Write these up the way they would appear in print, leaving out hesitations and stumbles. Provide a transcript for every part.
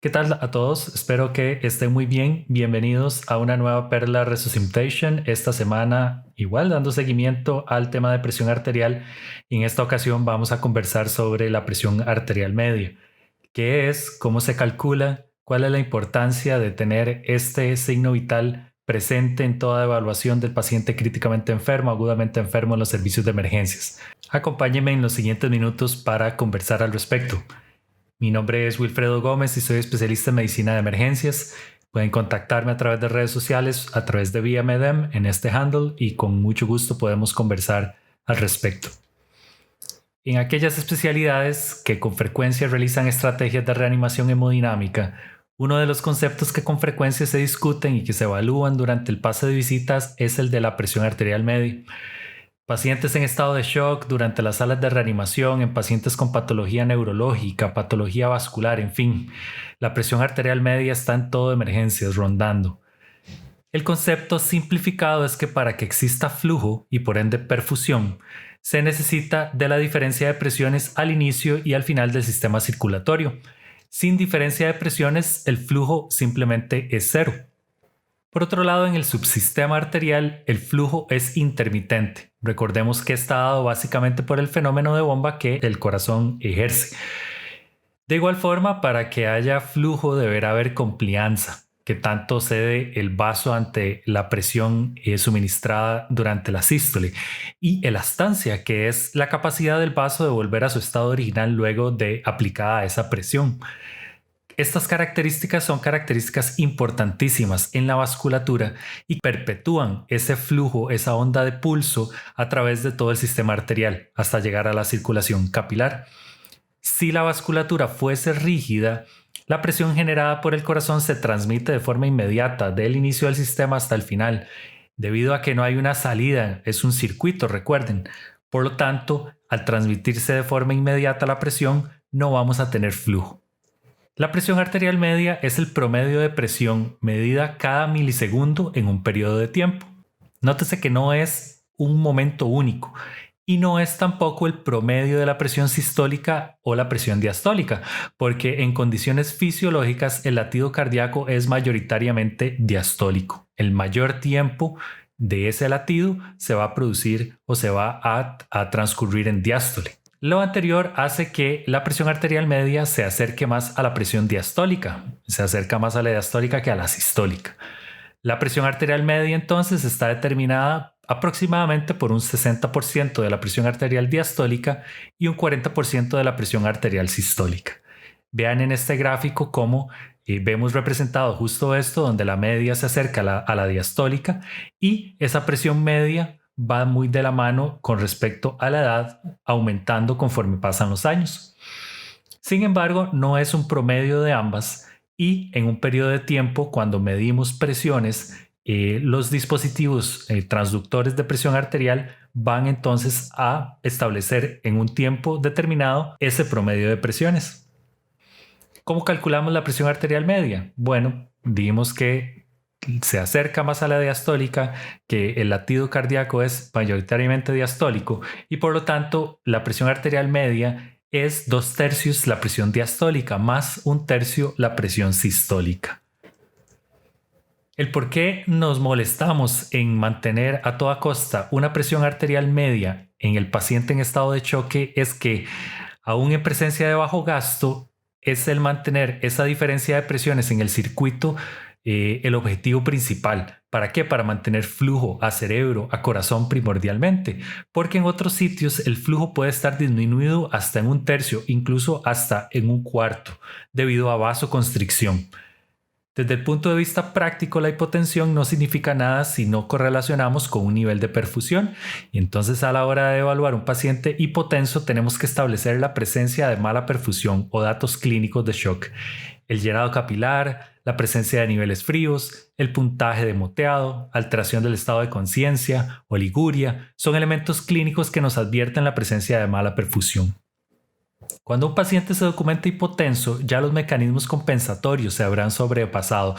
¿Qué tal a todos? Espero que estén muy bien. Bienvenidos a una nueva Perla Resuscitation. Esta semana, igual dando seguimiento al tema de presión arterial. Y en esta ocasión vamos a conversar sobre la presión arterial media. ¿Qué es? ¿Cómo se calcula? ¿Cuál es la importancia de tener este signo vital presente en toda evaluación del paciente críticamente enfermo, agudamente enfermo en los servicios de emergencias? Acompáñenme en los siguientes minutos para conversar al respecto. Mi nombre es Wilfredo Gómez y soy especialista en medicina de emergencias. Pueden contactarme a través de redes sociales, a través de Vía Medem en este handle y con mucho gusto podemos conversar al respecto. En aquellas especialidades que con frecuencia realizan estrategias de reanimación hemodinámica, uno de los conceptos que con frecuencia se discuten y que se evalúan durante el pase de visitas es el de la presión arterial media. Pacientes en estado de shock durante las salas de reanimación, en pacientes con patología neurológica, patología vascular, en fin. La presión arterial media está en todo emergencias rondando. El concepto simplificado es que para que exista flujo y por ende perfusión, se necesita de la diferencia de presiones al inicio y al final del sistema circulatorio. Sin diferencia de presiones, el flujo simplemente es cero. Por otro lado, en el subsistema arterial, el flujo es intermitente. Recordemos que está dado básicamente por el fenómeno de bomba que el corazón ejerce. De igual forma, para que haya flujo deberá haber complianza, que tanto cede el vaso ante la presión suministrada durante la sístole, y elastancia, que es la capacidad del vaso de volver a su estado original luego de aplicada esa presión. Estas características son características importantísimas en la vasculatura y perpetúan ese flujo, esa onda de pulso a través de todo el sistema arterial hasta llegar a la circulación capilar. Si la vasculatura fuese rígida, la presión generada por el corazón se transmite de forma inmediata del inicio del sistema hasta el final, debido a que no hay una salida, es un circuito, recuerden. Por lo tanto, al transmitirse de forma inmediata la presión, no vamos a tener flujo. La presión arterial media es el promedio de presión medida cada milisegundo en un periodo de tiempo. Nótese que no es un momento único y no es tampoco el promedio de la presión sistólica o la presión diastólica, porque en condiciones fisiológicas el latido cardíaco es mayoritariamente diastólico. El mayor tiempo de ese latido se va a producir o se va a transcurrir en diástole. Lo anterior hace que la presión arterial media se acerque más a la presión diastólica, se acerca más a la diastólica que a la sistólica. La presión arterial media entonces está determinada aproximadamente por un 60% de la presión arterial diastólica y un 40% de la presión arterial sistólica. Vean en este gráfico cómo vemos representado justo esto, donde la media se acerca a la diastólica y esa presión media va muy de la mano con respecto a la edad, aumentando conforme pasan los años. Sin embargo, no es un promedio de ambas y en un periodo de tiempo, cuando medimos presiones, los dispositivos transductores de presión arterial van entonces a establecer en un tiempo determinado ese promedio de presiones. ¿Cómo calculamos la presión arterial media? Bueno, dijimos que se acerca más a la diastólica, que el latido cardíaco es mayoritariamente diastólico y por lo tanto la presión arterial media es 2/3 la presión diastólica más 1/3 la presión sistólica. El por qué nos molestamos en mantener a toda costa una presión arterial media en el paciente en estado de choque es que aún en presencia de bajo gasto es el mantener esa diferencia de presiones en el circuito el objetivo principal. ¿Para qué? Para mantener flujo a cerebro, a corazón primordialmente, porque en otros sitios el flujo puede estar disminuido hasta en 1/3, incluso hasta en 1/4, debido a vasoconstricción. Desde el punto de vista práctico, la hipotensión no significa nada si no correlacionamos con un nivel de perfusión. Y entonces a la hora de evaluar un paciente hipotenso tenemos que establecer la presencia de mala perfusión o datos clínicos de shock. El llenado capilar, la presencia de niveles fríos, el puntaje de moteado, alteración del estado de conciencia, oliguria, son elementos clínicos que nos advierten la presencia de mala perfusión. Cuando un paciente se documenta hipotenso, ya los mecanismos compensatorios se habrán sobrepasado,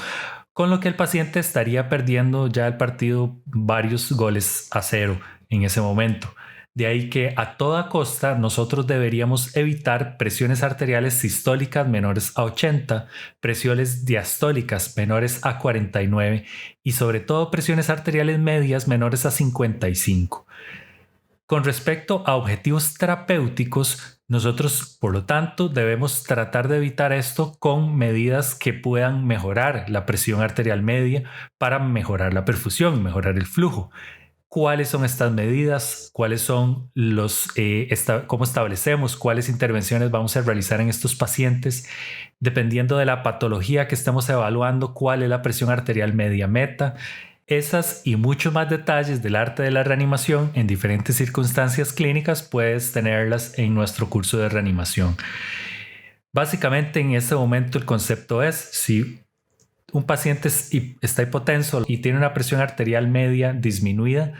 con lo que el paciente estaría perdiendo ya el partido varios goles a 0 en ese momento. De ahí que a toda costa nosotros deberíamos evitar presiones arteriales sistólicas menores a 80, presiones diastólicas menores a 49 y sobre todo presiones arteriales medias menores a 55. Con respecto a objetivos terapéuticos, nosotros, por lo tanto, debemos tratar de evitar esto con medidas que puedan mejorar la presión arterial media para mejorar la perfusión, mejorar el flujo. ¿Cuáles son estas medidas? ¿Cuáles son cómo establecemos cuáles intervenciones vamos a realizar en estos pacientes? Dependiendo de la patología que estemos evaluando, cuál es la presión arterial media meta. Esas y muchos más detalles del arte de la reanimación en diferentes circunstancias clínicas puedes tenerlas en nuestro curso de reanimación. Básicamente en este momento el concepto es, si un paciente está hipotenso y tiene una presión arterial media disminuida,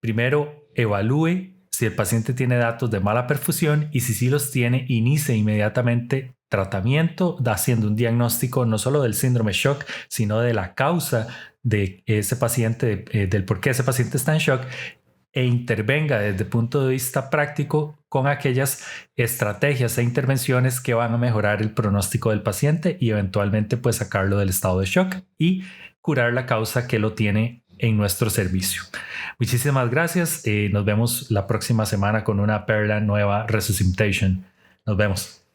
primero evalúe si el paciente tiene datos de mala perfusión y si sí los tiene, inicie inmediatamente tratamiento, haciendo un diagnóstico no solo del síndrome shock, sino de la causa de ese paciente, del por qué ese paciente está en shock, e intervenga desde el punto de vista práctico con aquellas estrategias e intervenciones que van a mejorar el pronóstico del paciente y eventualmente pues sacarlo del estado de shock y curar la causa que lo tiene en nuestro servicio. Muchísimas gracias. Nos vemos la próxima semana con una perla nueva Resuscitation. Nos vemos.